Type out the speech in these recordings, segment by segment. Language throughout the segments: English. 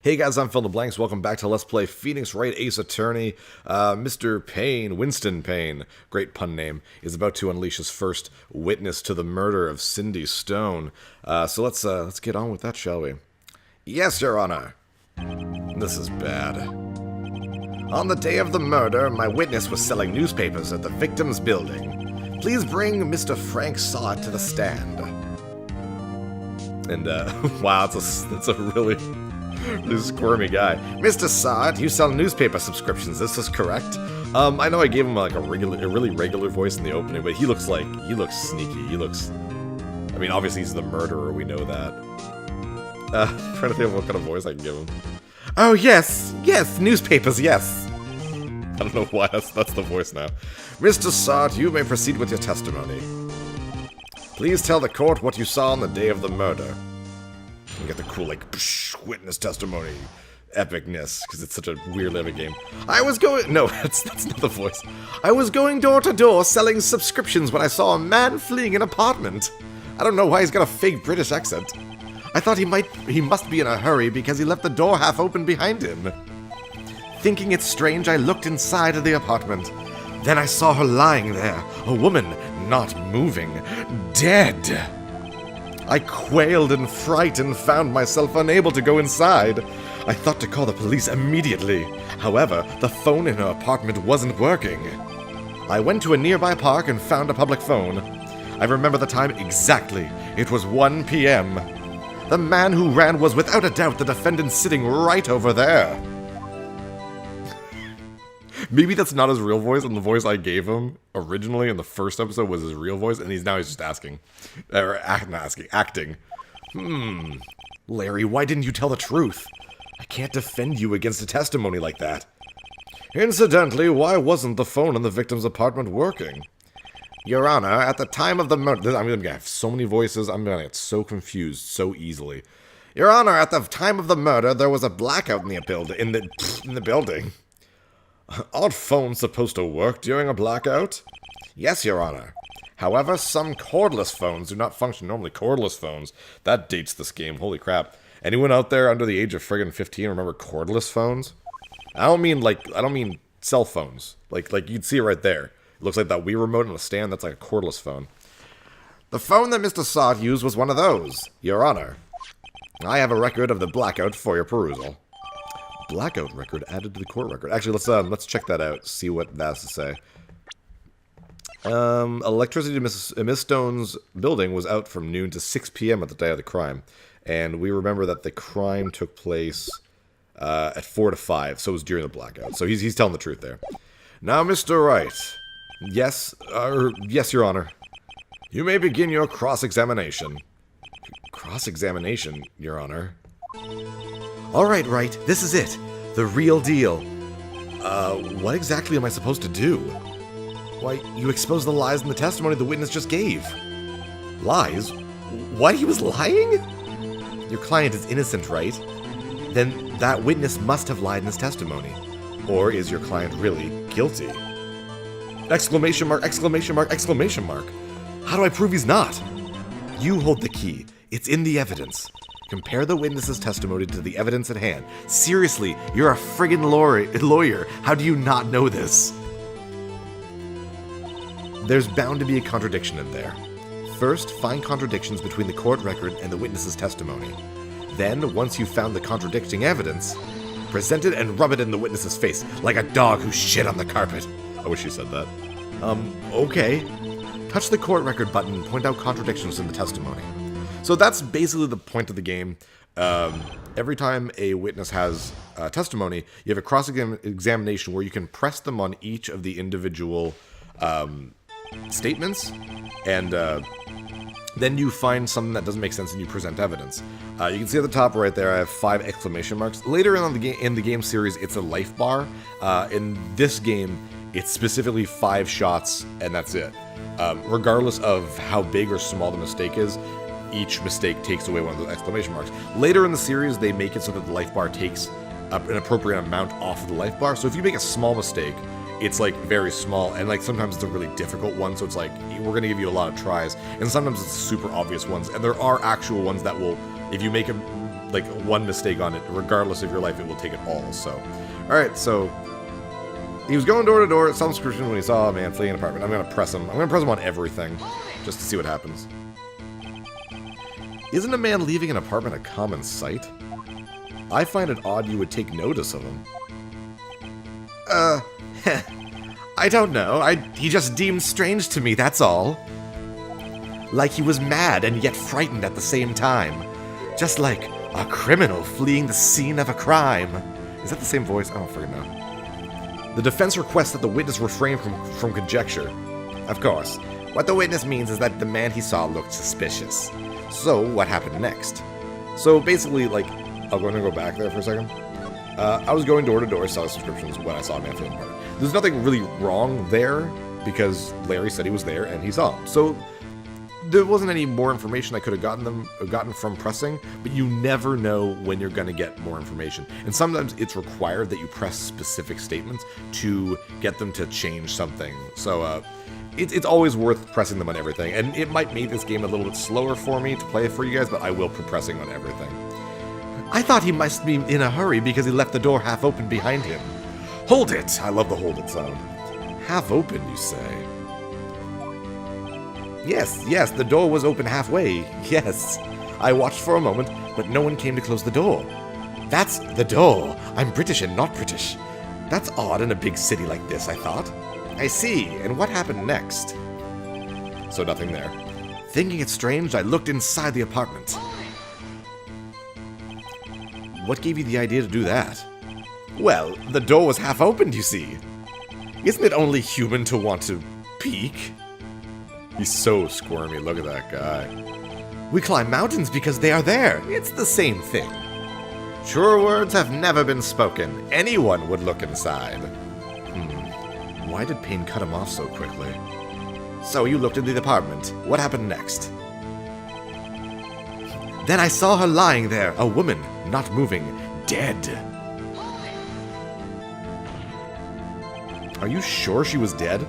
Hey guys, I'm PhilInTheBlanks. Welcome back to Let's Play Phoenix Wright Ace Attorney. Mr. Payne, Winston Payne, great pun name, is about to unleash his first witness to the murder of Cindy Stone. So let's get on with that, shall we? Yes, Your Honor. This is bad. On the day of the murder, my witness was selling newspapers at the victim's building. Please bring Mr. Frank Sott to the stand. And, wow, that's a really squirmy guy. Mr. Sott, you sell newspaper subscriptions, this is correct? I know I gave him like a really regular voice in the opening, but he looks sneaky. I mean, obviously he's the murderer, we know that. Trying to think of what kind of voice I can give him. Oh, yes, newspapers, yes. I don't know why that's the voice now. Mr. Sott, you may proceed with your testimony. Please tell the court what you saw on the day of the murder. You get the cool, like, witness testimony epicness, because it's such a weird living game. No, that's not the voice. I was going door to door selling subscriptions when I saw a man fleeing an apartment. I don't know why he's got a fake British accent. I thought he must be in a hurry because he left the door half open behind him. Thinking it strange, I looked inside of the apartment. Then I saw her lying there, a woman, not moving, dead. I quailed in fright and found myself unable to go inside. I thought to call the police immediately. However, the phone in her apartment wasn't working. I went to a nearby park and found a public phone. I remember the time exactly. It was 1 p.m. The man who ran was without a doubt the defendant sitting right over there. Maybe that's not his real voice, and the voice I gave him originally in the first episode was his real voice, and he's just asking. Or acting. Larry, why didn't you tell the truth? I can't defend you against a testimony like that. Incidentally, why wasn't the phone in the victim's apartment working? Your Honor, at the time of the murder... I'm going to have so many voices, I'm going to get so confused so easily. Your Honor, at the time of the murder, there was a blackout in the building. Aren't phones supposed to work during a blackout? Yes, Your Honor. However, some cordless phones do not function normally. Cordless phones. That dates this game. Holy crap. Anyone out there under the age of friggin' 15 remember cordless phones? I don't mean cell phones. Like you'd see it right there. It looks like that Wii remote on a stand. That's like a cordless phone. The phone that Mr. Sott used was one of those, Your Honor. I have a record of the blackout for your perusal. Blackout record added to the court record. Actually, let's check that out. See what that has to say. Electricity to Miss Stone's building was out from noon to 6 p.m. at the day of the crime, and we remember that the crime took place at 4 to 5, so it was during the blackout. So he's telling the truth there. Now, Mr. Wright. Yes, Your Honor. You may begin your cross-examination. Cross-examination, Your Honor. All right, Wright, this is it. The real deal. What exactly am I supposed to do? Why, you exposed the lies in the testimony the witness just gave. Lies? What, he was lying? Your client is innocent, right? Then that witness must have lied in his testimony. Or is your client really guilty? Exclamation mark, exclamation mark, exclamation mark. How do I prove he's not? You hold the key. It's in the evidence. Compare the witness's testimony to the evidence at hand. Seriously, you're a friggin' lawyer. How do you not know this? There's bound to be a contradiction in there. First, find contradictions between the court record and the witness's testimony. Then, once you've found the contradicting evidence, present it and rub it in the witness's face, like a dog who shit on the carpet. I wish you said that. Okay. Touch the court record button and point out contradictions in the testimony. So that's basically the point of the game. Every time a witness has testimony, you have a cross-examination where you can press them on each of the individual statements, and then you find something that doesn't make sense and you present evidence. You can see at the top right there, I have 5 exclamation marks. Later in the game series, it's a life bar. In this game, it's specifically 5 shots, and that's it. Regardless of how big or small the mistake is, each mistake takes away one of those exclamation marks. Later in the series, they make it so that the life bar takes an appropriate amount off of the life bar. So if you make a small mistake, it's like very small, and like sometimes it's a really difficult one, so it's like, we're gonna give you a lot of tries, and sometimes it's super obvious ones, and there are actual ones that will, if you make a like, one mistake on it, regardless of your life, it will take it all, so. Alright, so, he was going door to door at some subscription when he saw a man fleeing an apartment. I'm gonna press him. I'm gonna press him on everything, just to see what happens. Isn't a man leaving an apartment a common sight? I find it odd you would take notice of him. I don't know. He just deemed strange to me, that's all. Like he was mad and yet frightened at the same time. Just like a criminal fleeing the scene of a crime. Is that the same voice? I don't freaking know. The defense requests that the witness refrain from conjecture. Of course. What the witness means is that the man he saw looked suspicious. So, what happened next? So, basically, like, I'm going to go back there for a second. I was going door to door selling subscriptions when I saw a man fleeing the apartment. There's nothing really wrong there, because Larry said he was there and he saw him. So, there wasn't any more information I could have gotten from pressing, but you never know when you're going to get more information. And sometimes it's required that you press specific statements to get them to change something. So, it's always worth pressing them on everything, and it might make this game a little bit slower for me to play for you guys, but I will put pressing on everything. I thought he must be in a hurry because he left the door half open behind him. Hold it! I love the hold it sound. Half open, you say? Yes, the door was open halfway, yes. I watched for a moment, but no one came to close the door. That's the door. I'm British and not British. That's odd in a big city like this, I thought. I see, and what happened next? So nothing there. Thinking it strange, I looked inside the apartment. What gave you the idea to do that? Well, the door was half opened, you see. Isn't it only human to want to peek? He's so squirmy, look at that guy. We climb mountains because they are there. It's the same thing. Truer words have never been spoken. Anyone would look inside. Why did Payne cut him off so quickly? So you looked into the apartment. What happened next? Then I saw her lying there, a woman, not moving, dead. Are you sure she was dead?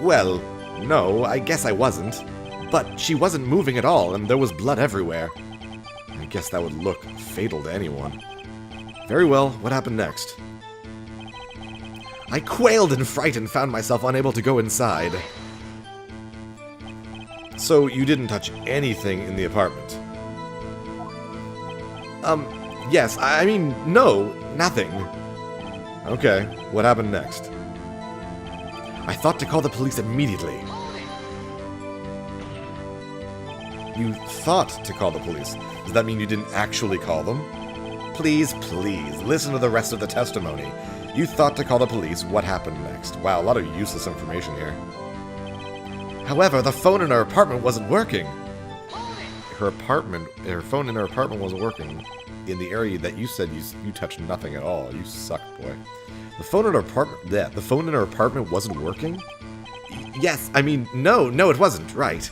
Well, no, I guess I wasn't. But she wasn't moving at all, and there was blood everywhere. I guess that would look fatal to anyone. Very well, what happened next? I quailed in fright and found myself unable to go inside. So you didn't touch anything in the apartment? Yes, I mean, no, nothing. Okay, what happened next? I thought to call the police immediately. You thought to call the police. Does that mean you didn't actually call them? Please, listen to the rest of the testimony. You thought to call the police. What happened next? Wow, a lot of useless information here. However, the phone in her apartment wasn't working. Her phone in her apartment wasn't working in the area that you said you touched nothing at all. You suck, boy. The phone in her apartment wasn't working? Yes, I mean, no, it wasn't, right.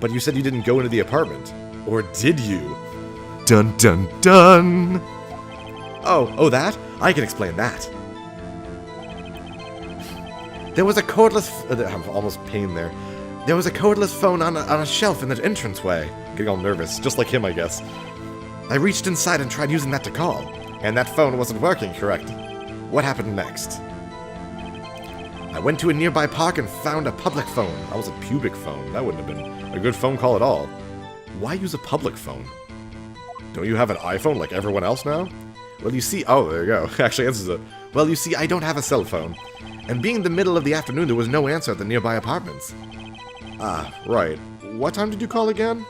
But you said you didn't go into the apartment. Or did you? Dun dun dun! Oh, that? I can explain that. There was a cordless... I'm almost pain there. There was a cordless phone on a shelf in the entranceway. Getting all nervous, just like him, I guess. I reached inside and tried using that to call. And that phone wasn't working, correct? What happened next? I went to a nearby park and found a public phone. That was a pubic phone. That wouldn't have been a good phone call at all. Why use a public phone? Don't you have an iPhone like everyone else now? Well, you see... Oh, there you go. Actually answers it. Well, you see, I don't have a cell phone. And being the middle of the afternoon, there was no answer at the nearby apartments. Ah, right. What time did you call again?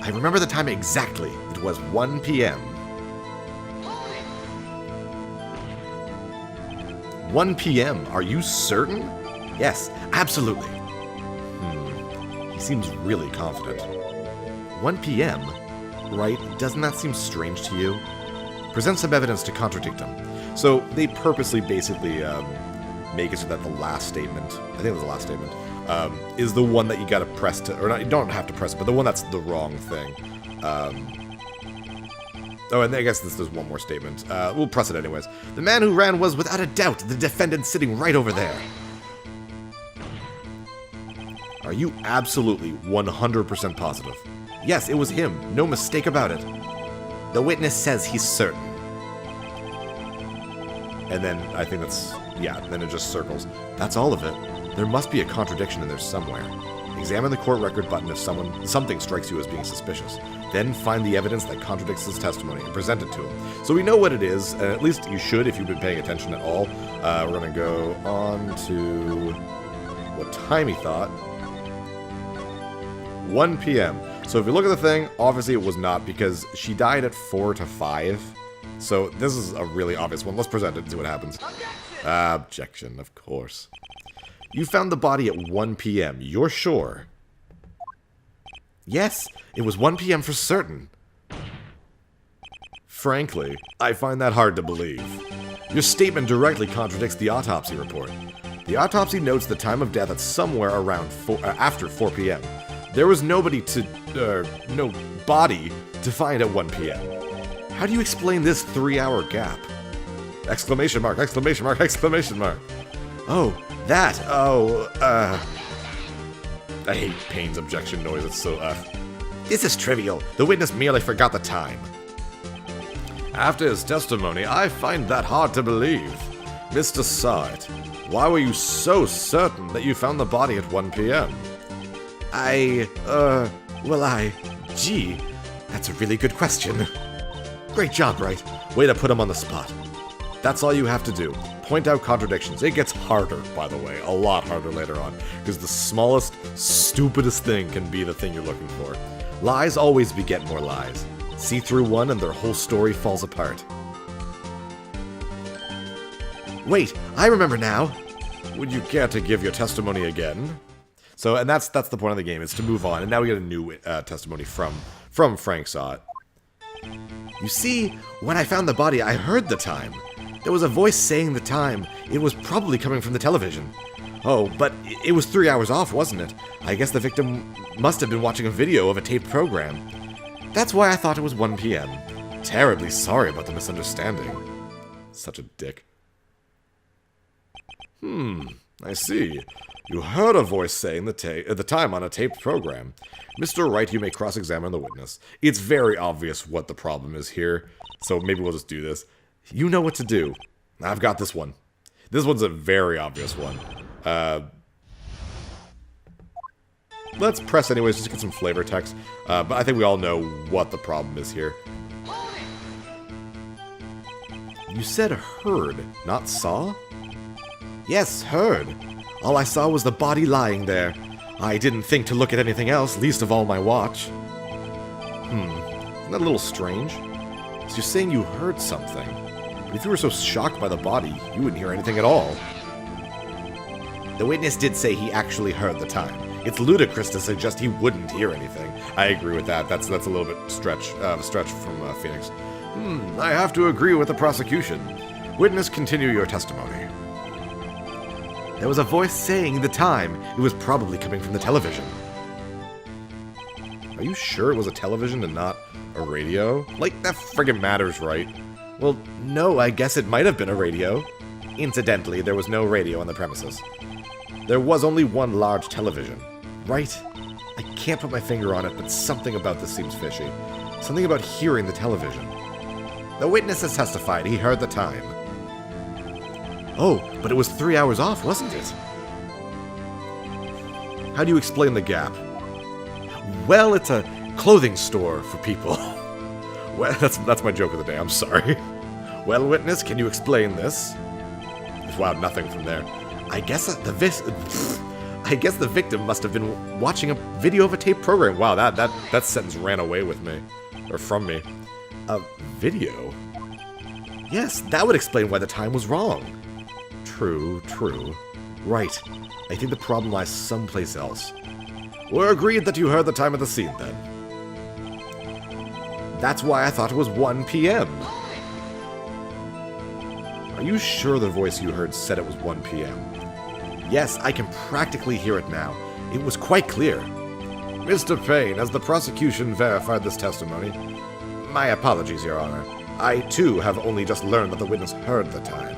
I remember the time exactly. It was 1 p.m. 1 p.m. Are you certain? Yes, absolutely. He seems really confident. 1 p.m.? Right? Doesn't that seem strange to you? Present some evidence to contradict him. So they purposely basically make it so that the last statement, I think it was the last statement, is the one that you gotta press to, or not, you don't have to press it, but the one that's the wrong thing. Oh, and I guess there's one more statement. We'll press it anyways. The man who ran was, without a doubt, the defendant sitting right over there. Are you absolutely 100% positive? Yes, it was him. No mistake about it. The witness says he's certain. And then I think that's, yeah, then it just circles. That's all of it. There must be a contradiction in there somewhere. Examine the court record button if something strikes you as being suspicious. Then find the evidence that contradicts his testimony and present it to him. So we know what it is, and at least you should if you've been paying attention at all. We're going to go on to what time he thought. 1 p.m. So if you look at the thing, obviously it was not, because she died at 4 to 5. So this is a really obvious one. Let's present it and see what happens. Objection, of course. You found the body at 1 p.m. You're sure? Yes, it was 1 p.m. for certain. Frankly, I find that hard to believe. Your statement directly contradicts the autopsy report. The autopsy notes the time of death at somewhere around after 4 p.m. There was no body to find at 1 p.m. How do you explain this 3-hour gap? Exclamation mark, exclamation mark, exclamation mark. Oh, that. Oh, I hate Payne's objection noise. It's so, This is trivial. The witness merely forgot the time. After his testimony, I find that hard to believe. Mr. Sartre, why were you so certain that you found the body at 1 p.m.? Gee, that's a really good question. Great job, Wright. Way to put him on the spot. That's all you have to do. Point out contradictions. It gets harder, by the way. A lot harder later on. Because the smallest, stupidest thing can be the thing you're looking for. Lies always beget more lies. See through one and their whole story falls apart. Wait, I remember now. Would you care to give your testimony again? So, and that's the point of the game, is to move on. And now we get a new testimony from Frank Sott. You see, when I found the body, I heard the time. There was a voice saying the time. It was probably coming from the television. Oh, but it was 3 hours off, wasn't it? I guess the victim must have been watching a video of a taped program. That's why I thought it was 1 p.m. Terribly sorry about the misunderstanding. Such a dick. I see. You heard a voice saying the time on a taped program. Mr. Wright, you may cross-examine the witness. It's very obvious what the problem is here, so maybe we'll just do this. You know what to do. I've got this one. This one's a very obvious one. Let's press anyways, just to get some flavor text. But I think we all know what the problem is here. You said heard, not saw? Yes, heard. All I saw was the body lying there. I didn't think to look at anything else, least of all my watch. Isn't that a little strange? So you're saying you heard something. But if you were so shocked by the body, you wouldn't hear anything at all. The witness did say he actually heard the time. It's ludicrous to suggest he wouldn't hear anything. I agree with that. That's a little bit stretch from Phoenix. I have to agree with the prosecution. Witness, continue your testimony. There was a voice saying the time. It was probably coming from the television. Are you sure it was a television and not a radio? Like, that friggin' matters, right? Well, no, I guess it might have been a radio. Incidentally, there was no radio on the premises. There was only one large television. Right? I can't put my finger on it, but something about this seems fishy. Something about hearing the television. The witness has testified he heard the time. Oh, but it was 3 hours off, wasn't it? How do you explain the gap? Well, it's a clothing store for people. Well, that's my joke of the day, I'm sorry. Well, witness, can you explain this? Wow, nothing from there. I guess the victim must have been watching a video of a tape program. Wow, that sentence ran away with me. Or from me. A video? Yes, that would explain why the time was wrong. True. Right. I think the problem lies someplace else. We're agreed that you heard the time of the scene, then. That's why I thought it was 1 p.m. Are you sure the voice you heard said it was 1 p.m.? Yes, I can practically hear it now. It was quite clear. Mr. Payne, has the prosecution verified this testimony? My apologies, Your Honor. I, too, have only just learned that the witness heard the time.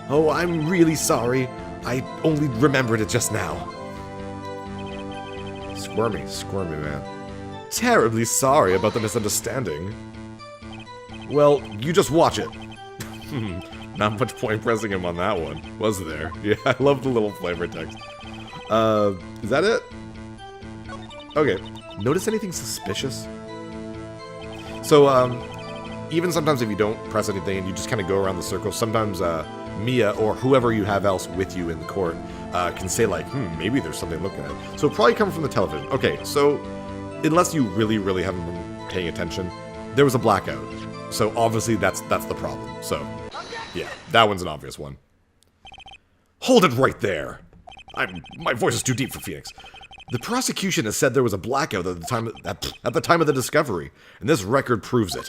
Oh, I'm really sorry. I only remembered it just now. Squirmy, man. terribly sorry about the misunderstanding. Well, you just watch it. Not much point pressing him on that one, was there? Yeah, I love the little flavor text. Is that it? Okay. Notice anything suspicious? So, even sometimes if you don't press anything and you just kind of go around the circle, sometimes, Mia or whoever you have else with you in the court, can say like, maybe there's something looking at it. So it probably comes from the television. Okay, so, unless you really, really haven't been paying attention, there was a blackout. So obviously that's the problem. So, yeah, that one's an obvious one. Hold it right there! My voice is too deep for Phoenix. The prosecution has said there was a blackout at the time of the discovery, and this record proves it.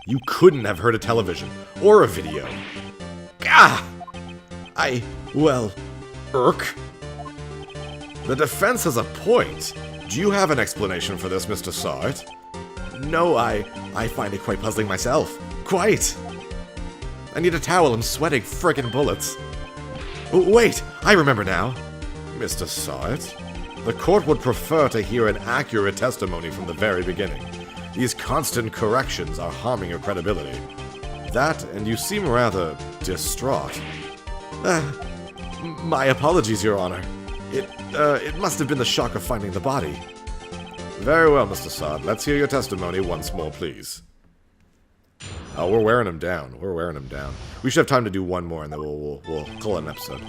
You couldn't have heard a television or a video. Gah! Well, irk. The defense has a point. Do you have an explanation for this, Mr. Sart? No, I find it quite puzzling myself. Quite. I need a towel, I'm sweating friggin' bullets. Wait, I remember now. Mr. Sart, the court would prefer to hear an accurate testimony from the very beginning. These constant corrections are harming your credibility. That, and you seem rather distraught. My apologies, Your Honor. It must have been the shock of finding the body. Very well, Mr. Sard. Let's hear your testimony once more, please. Oh, we're wearing him down. We're wearing him down. We should have time to do one more, and then we'll call it an episode.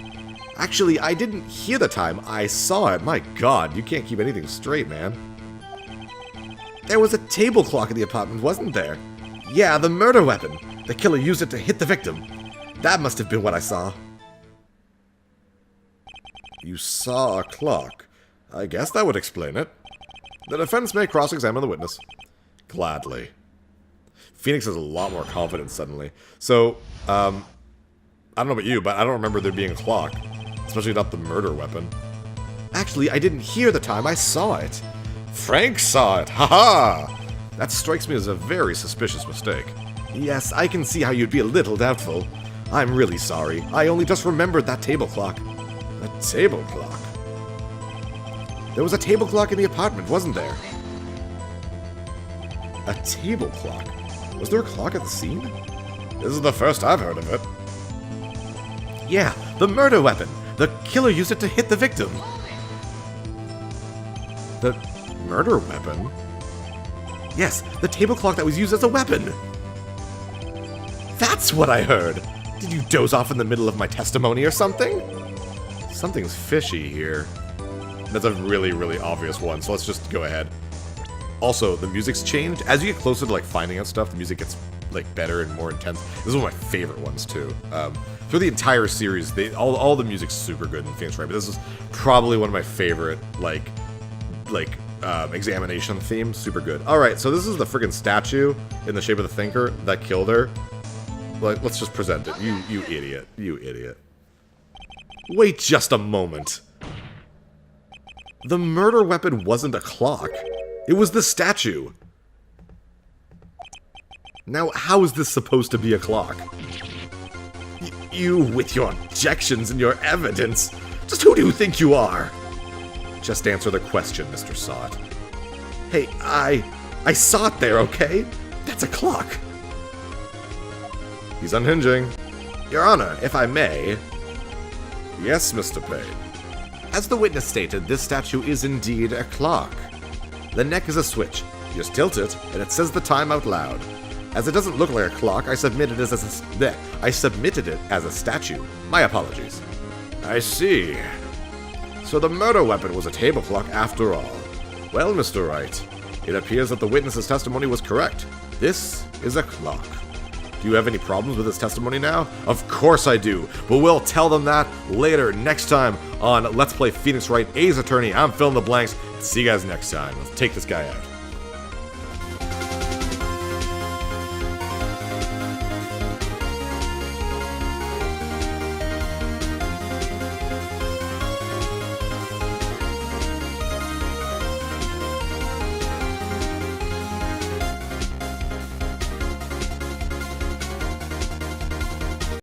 Actually, I didn't hear the time. I saw it. My God, you can't keep anything straight, man. There was a table clock in the apartment, wasn't there? Yeah, the murder weapon. The killer used it to hit the victim. That must have been what I saw. You saw a clock. I guess that would explain it. The defense may cross-examine the witness. Gladly. Phoenix has a lot more confidence suddenly. So, I don't know about you, but I don't remember there being a clock. Especially not the murder weapon. Actually, I didn't hear the time, I saw it. Frank saw it! Haha! That strikes me as a very suspicious mistake. Yes, I can see how you'd be a little doubtful. I'm really sorry. I only just remembered that table clock. A table clock? There was a table clock in the apartment, wasn't there? A table clock? Was there a clock at the scene? This is the first I've heard of it. Yeah, the murder weapon! The killer used it to hit the victim! The murder weapon? Yes, the table clock that was used as a weapon! That's what I heard! Did you doze off in the middle of my testimony or something? Something's fishy here. That's a really, really obvious one, so let's just go ahead. Also, the music's changed. As you get closer to, like, finding out stuff, the music gets, like, better and more intense. This is one of my favorite ones, too. Through the entire series, all the music's super good in Phoenix Wright, but this is probably one of my favorite, examination themes. Super good. Alright, so this is the friggin' statue in the shape of the thinker that killed her. Like, let's just present it. You idiot. You idiot. Wait just a moment. The murder weapon wasn't a clock. It was the statue. Now, how is this supposed to be a clock? You, with your objections and your evidence. Just who do you think you are? Just answer the question, Mr. Sott. Hey, I saw it there, okay? That's a clock. He's unhinging. Your Honor, if I may. Yes, Mr. Payne. As the witness stated, this statue is indeed a clock. The neck is a switch. You just tilt it, and it says the time out loud. As it doesn't look like a clock, I submitted it as a statue. My apologies. I see. So the murder weapon was a table clock after all. Well, Mr. Wright, it appears that the witness's testimony was correct. This is a clock. Do you have any problems with his testimony now? Of course I do, but we'll tell them that later, next time on Let's Play Phoenix Wright A's Attorney. I'm PhilInTheBlanks. See you guys next time. Let's take this guy out.